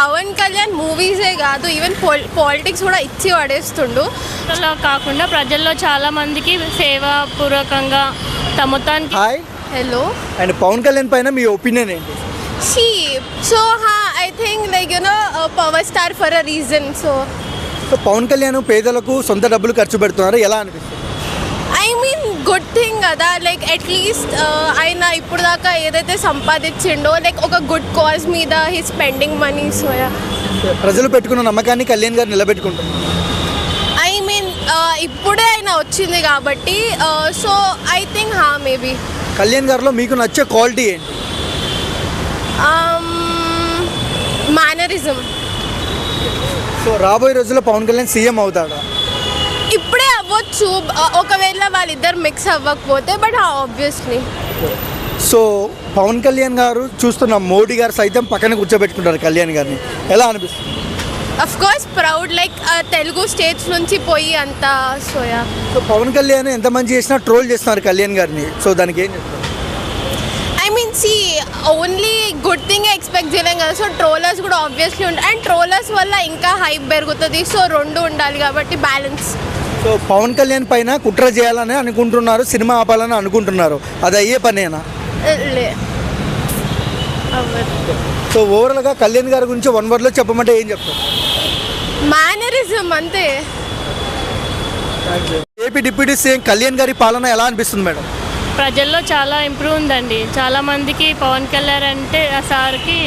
పవన్ కళ్యాణ్ మూవీసే కాదు, even politics కూడా ఇచ్చి పడేస్తుండు. అలా కాకుండా ప్రజల్లో చాలా మందికి సేవాపూర్వకంగా మొత్తానికి. Hi hello. And Pawan Kalyan పైన మీ ఒపీనియన్ ఏంటి? So I think like power star for a reason. So Pawan Kalyan పేదలకు సొంత డబ్బులు ఖర్చు పెడుతున్నారు, ఎలా అనిపిస్తుంది? ఐ మీన్ గుడ్ థింగ్ కదా, లైక్ అట్లీస్ట్ ఆయన ఇప్పుడు దాకా ఏదైతే సంపాదించిండో లైక్ ఒక గుడ్ కాజ్ మీద హీ స్పెండింగ్ మనీ. సో ప్రజలు పెట్టుకున్న నమ్మకాన్ని కళ్యాణ్ గారు నిలబెట్టుకుంటున్నారు. ఐ మీన్ ఇప్పుడే ఆయన వచ్చింది కాబట్టి so I think maybe. Kalyan గారిలో మీకు నచ్చే క్వాలిటీ ఏంటి? మేనరిజం. సో రాబోయే రోజుల్లో పవన్ కళ్యాణ్ సీఎం అవుతాడా? ఇప్పుడే అవ్వచ్చు, ఒకవేళ వాళ్ళిద్దరు మిక్స్ అవ్వకపోతే, but obviously. So Pawan Kalyan garu చూస్తున్న మోడీ గారు సైతం పక్కన కూర్చోబెట్టుకుంటారు కళ్యాణ్ గారిని, ఎలా అనిపిస్తుంది? Of course proud, like Telugu states నుంచి పోయి అంతా. సోయా. సో పవన్ కళ్యాణ్ ఎంత మంచి చేసినా ట్రోల్ చేస్తున్నారు కళ్యాణ్ గారిని, సో దానికి ఏం చెప్తారు? I mean only good thing expect చేయలేం కదా, సో ట్రోలర్స్ కూడా ఆబ్వియస్లీ ఉంటాయి, అండ్ ట్రోలర్స్ వల్ల ఇంకా హైప్ పెరుగుతుంది. సో రెండు ఉండాలి కాబట్టి బ్యాలెన్స్. సో పవన్ కళ్యాణ్ పైన కుట్ర చేయాలని అనుకుంటున్నారు, సినిమా ఆపాలని అనుకుంటున్నారు, అది అయ్యే పనేనా? లే అవ్వదు. సో ఓవరాల్గా కళ్యాణ్ గారి గురించి వన్ వర్డ్లో చెప్పమంటే ఏం చెప్తారు? మేనరిజం అంతే. ఏపీ డిప్యూటీ సీఎం కళ్యాణ్ గారి పాలన ఎలా అనిపిస్తుంది మేడం? ప్రజల్లో చాలా ఇంప్రూవ్ ఉందండి. చాలామందికి పవన్ కళ్యాణ్ అంటే ఆ సార్కి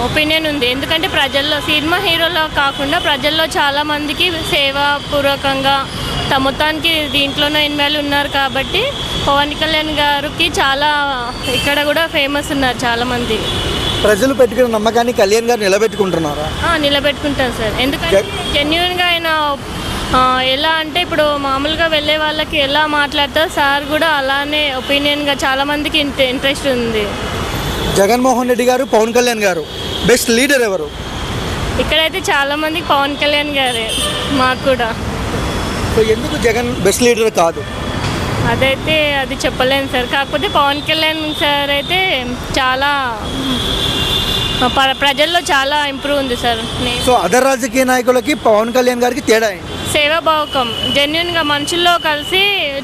ఒపీనియన్ ఉంది. ఎందుకంటే ప్రజల్లో సినిమా హీరోలో కాకుండా ప్రజల్లో చాలామందికి సేవాపూర్వకంగా మొత్తానికి దీంట్లోనే ఇన్వాల్వ్ ఉన్నారు కాబట్టి పవన్ కళ్యాణ్ గారికి చాలా ఇక్కడ కూడా ఫేమస్ ఉన్నారు చాలామంది. ప్రజలు పెట్టుకున్న నమ్మకాన్ని కళ్యాణ్ గారు నిలబెట్టుకుంటున్నారా? నిలబెట్టుకుంటారు సార్. ఎందుకంటే జెన్యున్గా ఆయన ఎలా అంటే ఇప్పుడు మామూలుగా వెళ్ళే వాళ్ళకి ఎలా మాట్లాడతారు, సార్ కూడా అలానే ఒపీనియన్గా చాలామందికి ఇంట్రెస్ట్ ఉంది. జగన్మోహన్ రెడ్డి గారు, పవన్ కళ్యాణ్ గారు బెస్ట్ లీడర్ ఎవరు? ఇక్కడైతే చాలామందికి పవన్ కళ్యాణ్ గారే, మాకు కూడా. సో ఎందుకు జగన్ బెస్ట్ లీడర్ కాదు? అది చెప్పలేను సార్. కాకపోతే పవన్ కళ్యాణ్ సార్ అయితే చాలా ప్రజల్లో చాలా ఇంప్రూవ్ ఉంది సార్. సో అదర్ రాజకీయ నాయకులకి పవన్ కళ్యాణ్ గారికి తేడా ఏంటి? సేవాభావకం, జెన్యున్గా మనుషుల్లో కలిసి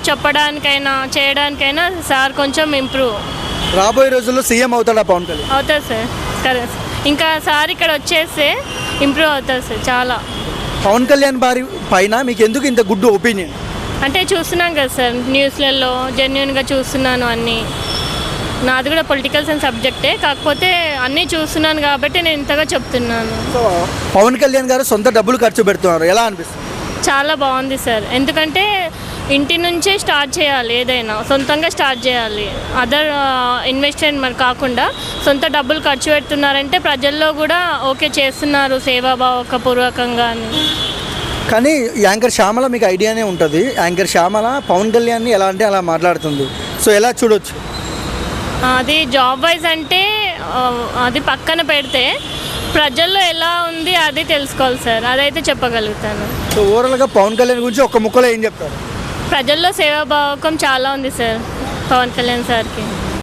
చెప్పడానికైనా చేయడానికైనా సార్ కొంచెం ఇంప్రూవ్. రాబోయే రోజుల్లో సీఎం అవుతాడా పవన్ కళ్యాణ్? అవుతారు సార్. కదా, ఇంకా సార్ ఇక్కడ వచ్చేస్తే ఇంప్రూవ్ అవుతారు సార్ చాలా. పవన్ కళ్యాణ్ వారి పైన మీకు ఎందుకు ఇంత గుడ్ ఒపీనియన్? అంటే చూస్తున్నాం కదా సార్, న్యూస్లలో జెన్యున్గా చూస్తున్నాను అన్నీ. నాది కూడా పొలిటికల్ సైన్స్ సబ్జెక్టే, కాకపోతే అన్నీ చూస్తున్నాను కాబట్టి నేను ఇంతగా చెప్తున్నాను. సో పవన్ కళ్యాణ్ గారు సొంత డబ్బులు ఖర్చు పెడుతున్నారు, ఎలా అనిపిస్తుంది? చాలా బాగుంది సార్. ఎందుకంటే ఇంటి నుంచే స్టార్ట్ చేయాలి, ఏదైనా సొంతంగా స్టార్ట్ చేయాలి. అదర్ ఇన్వెస్ట్మెంట్ కాకుండా సొంత డబ్బులు ఖర్చు పెడుతున్నారంటే ప్రజల్లో కూడా ఓకే చేస్తున్నారు సేవాభావపూర్వకంగా అని. కానీ యాంకర్ శ్యామల మీకు ఐడియానే ఉంటుంది, యాంకర్ శ్యామల పవన్ కళ్యాణ్ని ఎలా అంటే అలా మాట్లాడుతుంది, సో ఎలా చూడొచ్చు? అది జాబ్ వైజ్ అంటే అది పక్కన పెడితే ప్రజల్లో ఎలా ఉంది అది తెలుసుకోవాలి సార్, అదైతే చెప్పగలుగుతాను. సో ఓవరాల్గా పవన్ కళ్యాణ్ గురించి ఒక ముక్కలో ఏం చెప్తారు? ప్రజల్లో సేవాభావకం చాలా ఉంది సార్ పవన్ కళ్యాణ్ సార్కి.